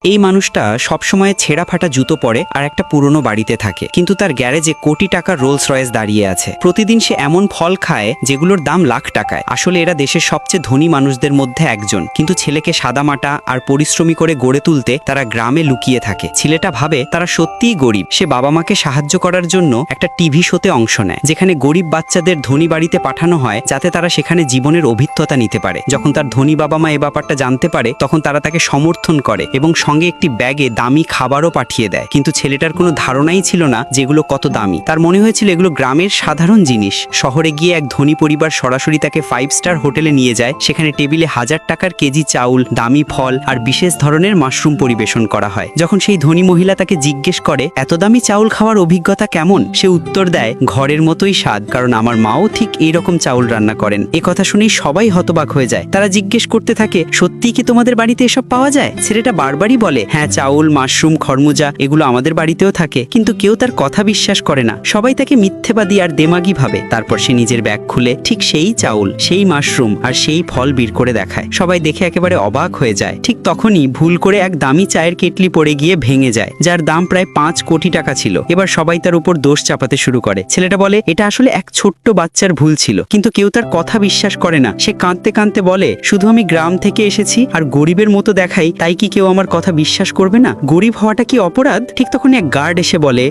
এই মানুষটা সবসময় ছেঁড়া ফাটা জুতো পরে আর একটা পুরনো বাড়িতে থাকে, কিন্তু তার গ্যারেজে কোটি টাকার রোলস রয়েস দাঁড়িয়ে আছে। প্রতিদিন সে এমন ফল খায় যেগুলোর দাম লাখ টাকায়। আসলে এরা দেশের সবচেয়ে ধনী মানুষদের মধ্যে একজন, কিন্তু ছেলেকে সাদামাটা আর পরিশ্রমী করে গড়ে তুলতে তারা গ্রামে লুকিয়ে থাকে। ছেলেটা ভাবে তারা সত্যিই গরিব। সে বাবা মাকে সাহায্য করার জন্য একটা টিভি শোতে অংশ নেয়, যেখানে গরিব বাচ্চাদের ধনী বাড়িতে পাঠানো হয় যাতে তারা সেখানে জীবনের অভিজ্ঞতা নিতে পারে। যখন তার ধনী বাবা মা এ ব্যাপারটা জানতে পারে, তখন তারা তাকে সমর্থন করে এবং সঙ্গে একটি ব্যাগে দামি খাবারও পাঠিয়ে দেয়। কিন্তু ছেলেটার কোনো ধারণাই ছিল না যেগুলো কত দামি। তার মনে হয়েছিল এগুলো গ্রামের সাধারণ জিনিস। শহরে গিয়ে এক ধনী পরিবার সরাসরি তাকে 5 স্টার হোটেলে নিয়ে যায়। সেখানে টেবিলে 1000 টাকার কেজি চাউল, দামি ফল আর বিশেষ ধরনের মাশরুম পরিবেশন করা হয়। যখন সেই ধনী মহিলা তাকে জিজ্ঞেস করে এত দামি চাউল খাওয়ার অভিজ্ঞতা কেমন, সে উত্তর দেয়, ঘরের মতোই স্বাদ, কারণ আমার মাও ঠিক এইরকম চাউল রান্না করেন। এ কথা শুনেই সবাই হতবাক হয়ে যায়। তারা জিজ্ঞেস করতে থাকে, সত্যিই কি তোমাদের বাড়িতে এসব পাওয়া যায়? ছেলেটা বারবারই বলে, হ্যাঁ, চাউল, মাশরুম, খরমুজা এগুলো আমাদের বাড়িতেও থাকে। কিন্তু কেউ তার কথা বিশ্বাস করে না। সবাই তাকে মিথ্যেবাদী আর দেমাগি ভাবে। তারপর সে নিজের ব্যাগ খুলে ঠিক সেই চাউল, সেই মাশরুম আর সেই ফল বের করে দেখায়। সবাই দেখে একেবারে অবাক হয়ে যায়। ঠিক তখনই ভুল করে এক দামি চায়ের কেটলি পড়ে গিয়ে ভেঙে যায়, যার দাম প্রায় 5 কোটি টাকা ছিল। এবার সবাই তার উপর দোষ চাপাতে শুরু করে। ছেলেটা বলে এটা আসলে এক ছোট্ট বাচ্চার ভুল ছিল, কিন্তু কেউ তার কথা বিশ্বাস করে না। সে কাঁদতে কাঁদতে বলে, শুধু আমি গ্রাম থেকে এসেছি আর গরিবের মতো দেখাই, তাই কি কেউ আমার কথা বিশ্বাস করবে না? গরিব হওয়াটা কি অপরাধ? ঠিক তখন এক গার্ড এসে বলে,